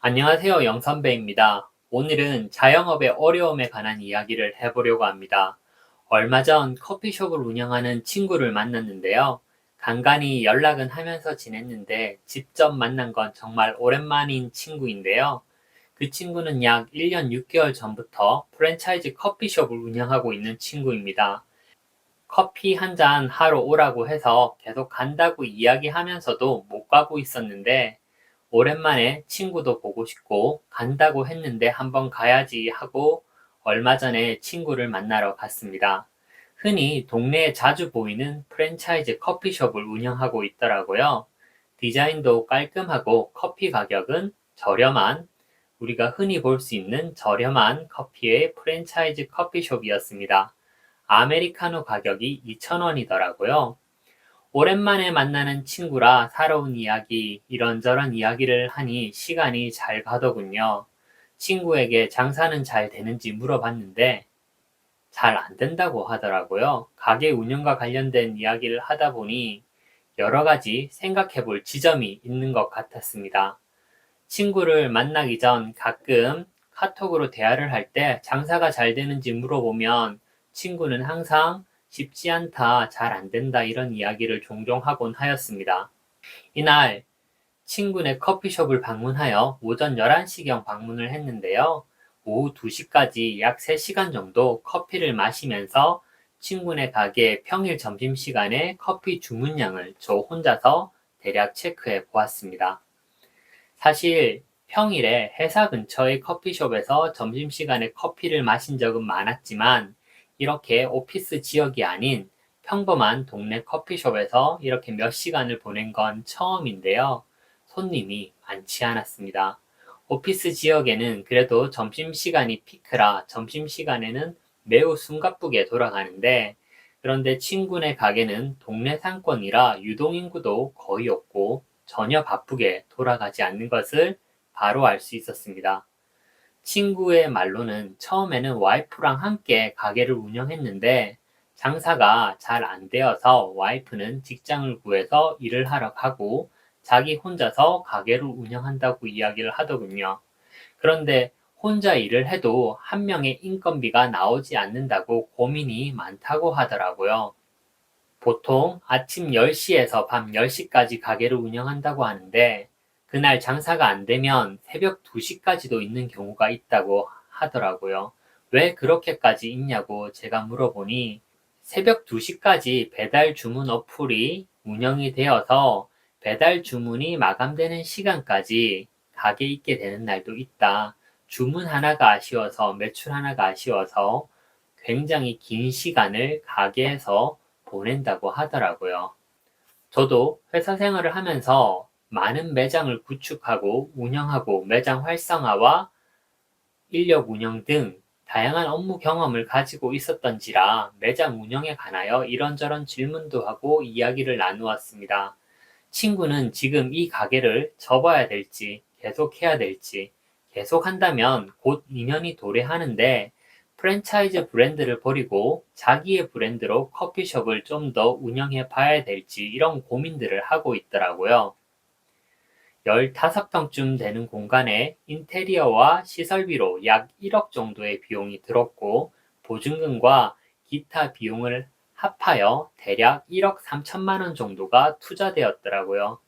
안녕하세요. 영선배입니다. 오늘은 자영업의 어려움에 관한 이야기를 해보려고 합니다. 얼마 전 커피숍을 운영하는 친구를 만났는데요. 간간히 연락은 하면서 지냈는데 직접 만난 건 정말 오랜만인 친구인데요. 그 친구는 약 1년 6개월 전부터 프랜차이즈 커피숍을 운영하고 있는 친구입니다. 커피 한 잔 하러 오라고 해서 계속 간다고 이야기하면서도 못 가고 있었는데 오랜만에 친구도 보고 싶고 간다고 했는데 한번 가야지 하고 얼마 전에 친구를 만나러 갔습니다. 흔히 동네에 자주 보이는 프랜차이즈 커피숍을 운영하고 있더라고요. 디자인도 깔끔하고 커피 가격은 저렴한 우리가 흔히 볼 수 있는 저렴한 커피의 프랜차이즈 커피숍이었습니다. 아메리카노 가격이 2,000원이더라고요. 오랜만에 만나는 친구라 살아온 이야기, 이런저런 이야기를 하니 시간이 잘 가더군요. 친구에게 장사는 잘 되는지 물어봤는데 잘 안 된다고 하더라고요. 가게 운영과 관련된 이야기를 하다 보니 여러 가지 생각해 볼 지점이 있는 것 같았습니다. 친구를 만나기 전 가끔 카톡으로 대화를 할 때 장사가 잘 되는지 물어보면 친구는 항상 쉽지 않다, 잘 안 된다 이런 이야기를 종종 하곤 하였습니다. 이날 친구네 커피숍을 방문하여 오전 11시경 방문을 했는데요. 오후 2시까지 약 3시간 정도 커피를 마시면서 친구네 가게 평일 점심시간에 커피 주문량을 저 혼자서 대략 체크해 보았습니다. 사실 평일에 회사 근처의 커피숍에서 점심시간에 커피를 마신 적은 많았지만 이렇게 오피스 지역이 아닌 평범한 동네 커피숍에서 이렇게 몇 시간을 보낸 건 처음인데요. 손님이 많지 않았습니다. 오피스 지역에는 그래도 점심시간이 피크라 점심시간에는 매우 숨가쁘게 돌아가는데 그런데 친구네 가게는 동네 상권이라 유동인구도 거의 없고 전혀 바쁘게 돌아가지 않는 것을 바로 알 수 있었습니다. 친구의 말로는 처음에는 와이프랑 함께 가게를 운영했는데 장사가 잘 안 되어서 와이프는 직장을 구해서 일을 하러 가고 자기 혼자서 가게를 운영한다고 이야기를 하더군요. 그런데 혼자 일을 해도 한 명의 인건비가 나오지 않는다고 고민이 많다고 하더라고요. 보통 아침 10시에서 밤 10시까지 가게를 운영한다고 하는데 그날 장사가 안 되면 새벽 2시까지도 있는 경우가 있다고 하더라고요. 왜 그렇게까지 있냐고 제가 물어보니 새벽 2시까지 배달 주문 어플이 운영이 되어서 배달 주문이 마감되는 시간까지 가게에 있게 되는 날도 있다. 주문 하나가 아쉬워서 매출 하나가 아쉬워서 굉장히 긴 시간을 가게에서 보낸다고 하더라고요. 저도 회사 생활을 하면서 많은 매장을 구축하고 운영하고 매장 활성화와 인력 운영 등 다양한 업무 경험을 가지고 있었던지라 매장 운영에 관하여 이런저런 질문도 하고 이야기를 나누었습니다. 친구는 지금 이 가게를 접어야 될지 계속해야 될지 계속한다면 곧 2년이 도래하는데 프랜차이즈 브랜드를 버리고 자기의 브랜드로 커피숍을 좀 더 운영해 봐야 될지 이런 고민들을 하고 있더라고요. 15평쯤 되는 공간에 인테리어와 시설비로 약 1억 정도의 비용이 들었고 보증금과 기타 비용을 합하여 대략 1억 3천만 원 정도가 투자되었더라고요.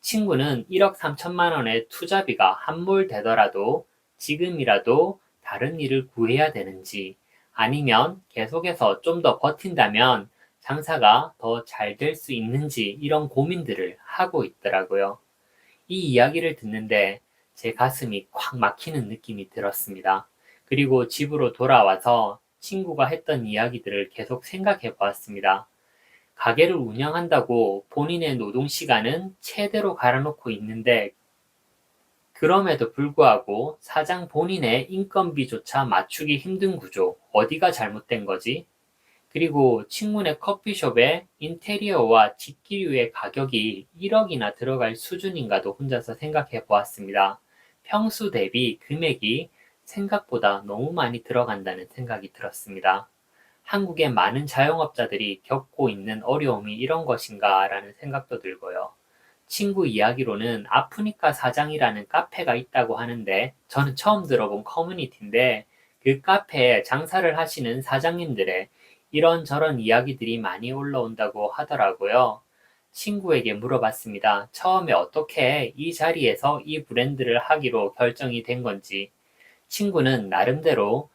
친구는 1억 3천만 원의 투자비가 함몰되더라도 지금이라도 다른 일을 구해야 되는지 아니면 계속해서 좀 더 버틴다면 장사가 더 잘 될 수 있는지 이런 고민들을 하고 있더라고요. 이 이야기를 듣는데 제 가슴이 콱 막히는 느낌이 들었습니다. 그리고 집으로 돌아와서 친구가 했던 이야기들을 계속 생각해 보았습니다. 가게를 운영한다고 본인의 노동 시간은 최대로 갈아놓고 있는데 그럼에도 불구하고 사장 본인의 인건비조차 맞추기 힘든 구조, 어디가 잘못된 거지? 그리고 친구네 커피숍의 인테리어와 집기류의 가격이 1억이나 들어갈 수준인가도 혼자서 생각해 보았습니다. 평수 대비 금액이 생각보다 너무 많이 들어간다는 생각이 들었습니다. 한국의 많은 자영업자들이 겪고 있는 어려움이 이런 것인가 라는 생각도 들고요. 친구 이야기로는 아프니까 사장이라는 카페가 있다고 하는데 저는 처음 들어본 커뮤니티인데 그 카페에 장사를 하시는 사장님들의 이런저런 이야기들이 많이 올라온다고 하더라고요. 친구에게 물어봤습니다. 처음에 어떻게 이 자리에서 이 브랜드를 하기로 결정이 된 건지. 친구는 나름대로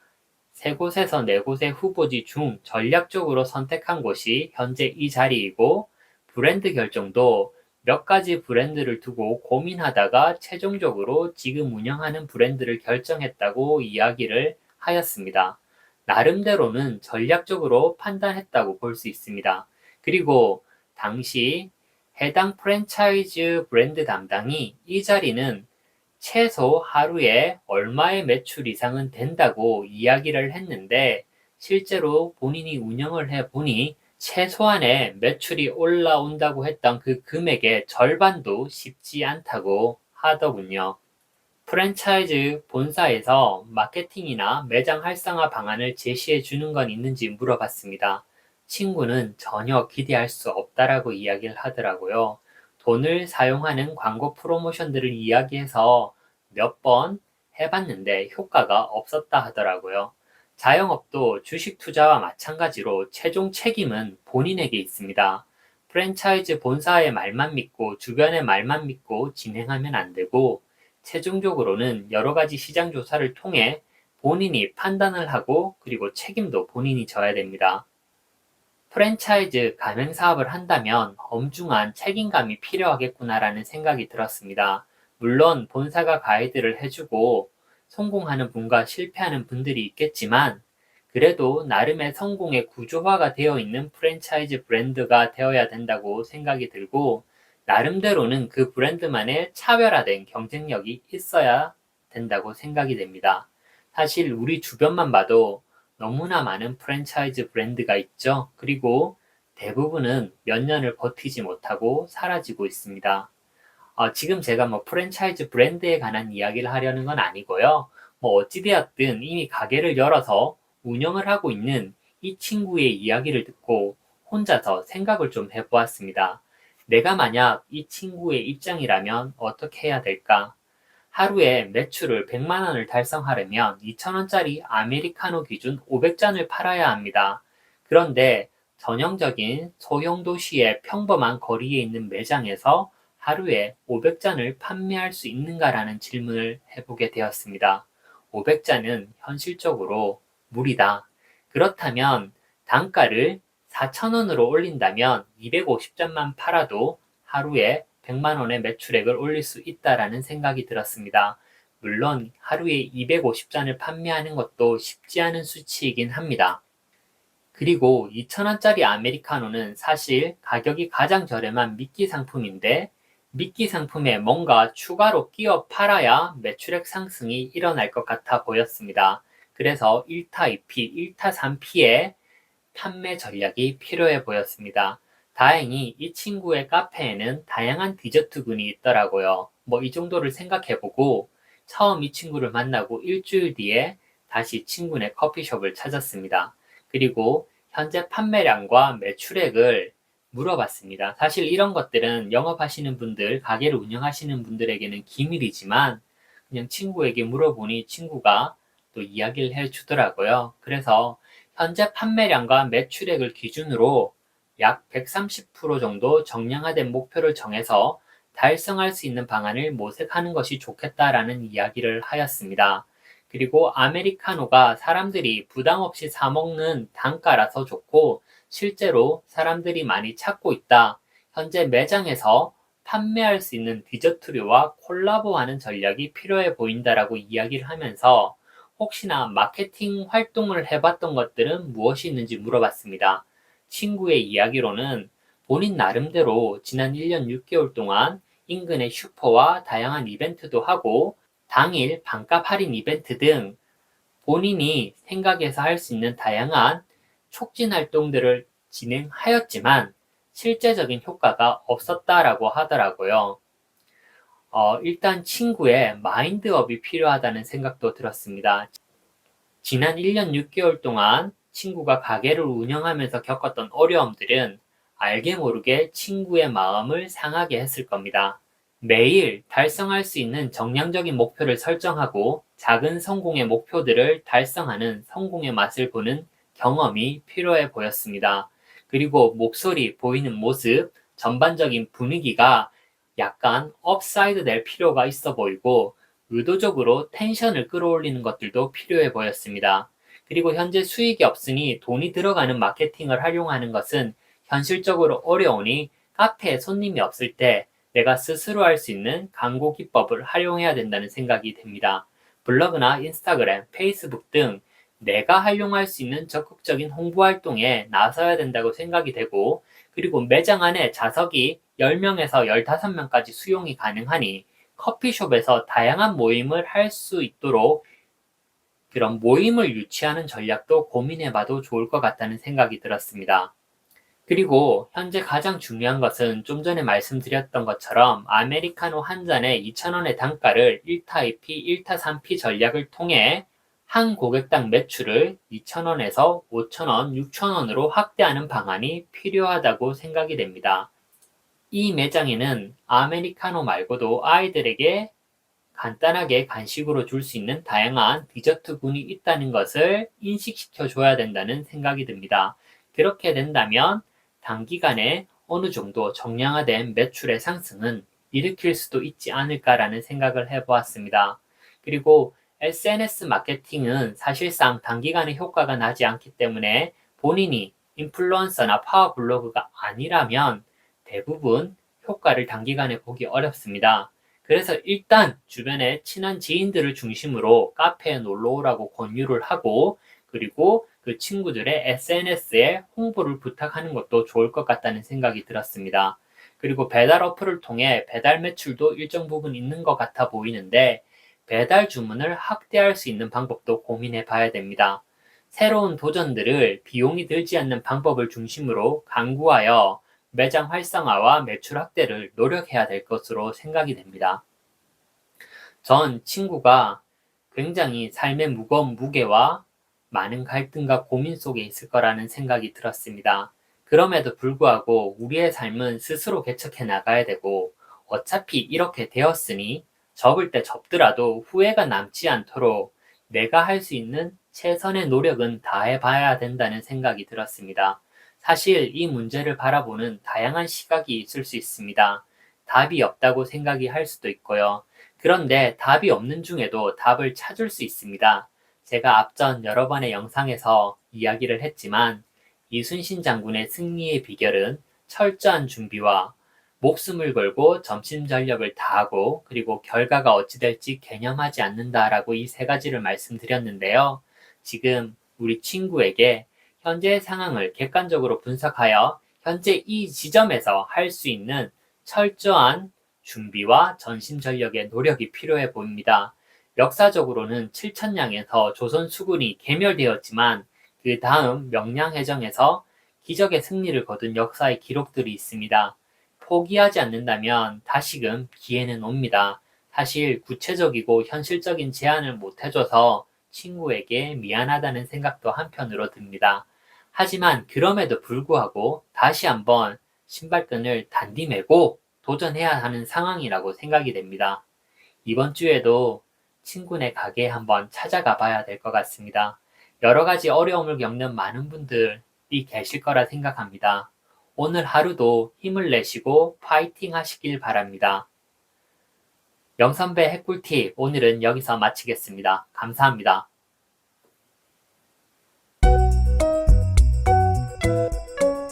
세 곳에서 네 곳의 후보지 중 전략적으로 선택한 곳이 현재 이 자리이고 브랜드 결정도 몇 가지 브랜드를 두고 고민하다가 최종적으로 지금 운영하는 브랜드를 결정했다고 이야기를 하였습니다. 나름대로는 전략적으로 판단했다고 볼 수 있습니다. 그리고 당시 해당 프랜차이즈 브랜드 담당이 이 자리는 최소 하루에 얼마의 매출 이상은 된다고 이야기를 했는데 실제로 본인이 운영을 해보니 최소한의 매출이 올라온다고 했던 그 금액의 절반도 쉽지 않다고 하더군요. 프랜차이즈 본사에서 마케팅이나 매장 활성화 방안을 제시해 주는 건 있는지 물어봤습니다. 친구는 전혀 기대할 수 없다라고 이야기를 하더라고요. 돈을 사용하는 광고 프로모션들을 이야기해서 몇 번 해봤는데 효과가 없었다 하더라고요. 자영업도 주식 투자와 마찬가지로 최종 책임은 본인에게 있습니다. 프랜차이즈 본사의 말만 믿고 주변의 말만 믿고 진행하면 안 되고 최종적으로는 여러 가지 시장 조사를 통해 본인이 판단을 하고 그리고 책임도 본인이 져야 됩니다. 프랜차이즈 가맹 사업을 한다면 엄중한 책임감이 필요하겠구나라는 생각이 들었습니다. 물론 본사가 가이드를 해주고 성공하는 분과 실패하는 분들이 있겠지만 그래도 나름의 성공의 구조화가 되어 있는 프랜차이즈 브랜드가 되어야 된다고 생각이 들고 나름대로는 그 브랜드만의 차별화된 경쟁력이 있어야 된다고 생각이 됩니다. 사실 우리 주변만 봐도 너무나 많은 프랜차이즈 브랜드가 있죠. 그리고 대부분은 몇 년을 버티지 못하고 사라지고 있습니다. 지금 제가 뭐 프랜차이즈 브랜드에 관한 이야기를 하려는 건 아니고요. 뭐 어찌되었든 이미 가게를 열어서 운영을 하고 있는 이 친구의 이야기를 듣고 혼자서 생각을 좀 해보았습니다. 내가 만약 이 친구의 입장이라면 어떻게 해야 될까? 하루에 매출을 100만 원을 달성하려면 2,000원짜리 아메리카노 기준 500잔을 팔아야 합니다. 그런데 전형적인 소형 도시의 평범한 거리에 있는 매장에서 하루에 500잔을 판매할 수 있는가라는 질문을 해보게 되었습니다. 500잔은 현실적으로 무리다. 그렇다면 단가를 4,000원으로 올린다면 250잔만 팔아도 하루에 100만 원의 매출액을 올릴 수 있다라는 생각이 들었습니다. 물론 하루에 250잔을 판매하는 것도 쉽지 않은 수치이긴 합니다. 그리고 2,000원짜리 아메리카노는 사실 가격이 가장 저렴한 미끼 상품인데 미끼 상품에 뭔가 추가로 끼워 팔아야 매출액 상승이 일어날 것 같아 보였습니다. 그래서 1타 2피, 1타 3피의 판매 전략이 필요해 보였습니다. 다행히 이 친구의 카페에는 다양한 디저트군이 있더라고요. 뭐 이 정도를 생각해보고 처음 이 친구를 만나고 일주일 뒤에 다시 친구네 커피숍을 찾았습니다. 그리고 현재 판매량과 매출액을 물어봤습니다. 사실 이런 것들은 영업하시는 분들, 가게를 운영하시는 분들에게는 기밀이지만 그냥 친구에게 물어보니 친구가 또 이야기를 해주더라고요. 그래서 현재 판매량과 매출액을 기준으로 약 130% 정도 정량화된 목표를 정해서 달성할 수 있는 방안을 모색하는 것이 좋겠다라는 이야기를 하였습니다. 그리고 아메리카노가 사람들이 부담 없이 사먹는 단가라서 좋고 실제로 사람들이 많이 찾고 있다. 현재 매장에서 판매할 수 있는 디저트류와 콜라보하는 전략이 필요해 보인다라고 이야기를 하면서 혹시나 마케팅 활동을 해봤던 것들은 무엇이 있는지 물어봤습니다. 친구의 이야기로는 본인 나름대로 지난 1년 6개월 동안 인근의 슈퍼와 다양한 이벤트도 하고 당일 반값 할인 이벤트 등 본인이 생각해서 할 수 있는 다양한 촉진 활동들을 진행하였지만 실제적인 효과가 없었다라고 하더라고요. 일단 친구의 마인드업이 필요하다는 생각도 들었습니다. 지난 1년 6개월 동안 친구가 가게를 운영하면서 겪었던 어려움들은 알게 모르게 친구의 마음을 상하게 했을 겁니다. 매일 달성할 수 있는 정량적인 목표를 설정하고 작은 성공의 목표들을 달성하는 성공의 맛을 보는 경험이 필요해 보였습니다. 그리고 목소리, 보이는 모습, 전반적인 분위기가 약간 업사이드 될 필요가 있어 보이고 의도적으로 텐션을 끌어올리는 것들도 필요해 보였습니다. 그리고 현재 수익이 없으니 돈이 들어가는 마케팅을 활용하는 것은 현실적으로 어려우니 카페에 손님이 없을 때 내가 스스로 할 수 있는 광고 기법을 활용해야 된다는 생각이 듭니다. 블로그나 인스타그램, 페이스북 등 내가 활용할 수 있는 적극적인 홍보 활동에 나서야 된다고 생각이 되고, 그리고 매장 안에 좌석이 10명에서 15명까지 수용이 가능하니 커피숍에서 다양한 모임을 할 수 있도록 그런 모임을 유치하는 전략도 고민해봐도 좋을 것 같다는 생각이 들었습니다. 그리고 현재 가장 중요한 것은 좀 전에 말씀드렸던 것처럼 아메리카노 한 잔에 2,000원의 단가를 1타 2피, 1타 3피 전략을 통해 한 고객당 매출을 2,000원에서 5,000원, 6,000원으로 확대하는 방안이 필요하다고 생각이 됩니다. 이 매장에는 아메리카노 말고도 아이들에게 간단하게 간식으로 줄 수 있는 다양한 디저트군이 있다는 것을 인식시켜 줘야 된다는 생각이 듭니다. 그렇게 된다면 단기간에 어느 정도 정량화된 매출의 상승은 일으킬 수도 있지 않을까라는 생각을 해보았습니다. 그리고 SNS 마케팅은 사실상 단기간에 효과가 나지 않기 때문에 본인이 인플루언서나 파워블로그가 아니라면 대부분 효과를 단기간에 보기 어렵습니다. 그래서 일단 주변에 친한 지인들을 중심으로 카페에 놀러 오라고 권유를 하고, 그리고 그 친구들의 SNS에 홍보를 부탁하는 것도 좋을 것 같다는 생각이 들었습니다. 그리고 배달 어플을 통해 배달 매출도 일정 부분 있는 것 같아 보이는데 배달 주문을 확대할 수 있는 방법도 고민해 봐야 됩니다. 새로운 도전들을 비용이 들지 않는 방법을 중심으로 강구하여 매장 활성화와 매출 확대를 노력해야 될 것으로 생각이 됩니다. 전 친구가 굉장히 삶의 무거운 무게와 많은 갈등과 고민 속에 있을 거라는 생각이 들었습니다. 그럼에도 불구하고 우리의 삶은 스스로 개척해 나가야 되고 어차피 이렇게 되었으니 접을 때 접더라도 후회가 남지 않도록 내가 할 수 있는 최선의 노력은 다해 봐야 된다는 생각이 들었습니다. 사실 이 문제를 바라보는 다양한 시각이 있을 수 있습니다. 답이 없다고 생각이 할 수도 있고요. 그런데 답이 없는 중에도 답을 찾을 수 있습니다. 제가 앞전 여러 번의 영상에서 이야기를 했지만 이순신 장군의 승리의 비결은 철저한 준비와 목숨을 걸고 전심전력을 다하고 그리고 결과가 어찌 될지 개념하지 않는다라고 이 세 가지를 말씀드렸는데요. 지금 우리 친구에게 현재의 상황을 객관적으로 분석하여 현재 이 지점에서 할 수 있는 철저한 준비와 전심전력의 노력이 필요해 보입니다. 역사적으로는 7천량에서 조선 수군이 괴멸되었지만 그 다음 명량해정에서 기적의 승리를 거둔 역사의 기록들이 있습니다. 포기하지 않는다면 다시금 기회는 옵니다. 사실 구체적이고 현실적인 제안을 못 해줘서 친구에게 미안하다는 생각도 한편으로 듭니다. 하지만 그럼에도 불구하고 다시 한번 신발끈을 단디 메고 도전해야 하는 상황이라고 생각이 됩니다. 이번 주에도 친구네 가게에 한번 찾아가 봐야 될 것 같습니다. 여러 가지 어려움을 겪는 많은 분들이 계실 거라 생각합니다. 오늘 하루도 힘을 내시고 파이팅 하시길 바랍니다. 영선배 핵꿀팁 오늘은 여기서 마치겠습니다. 감사합니다.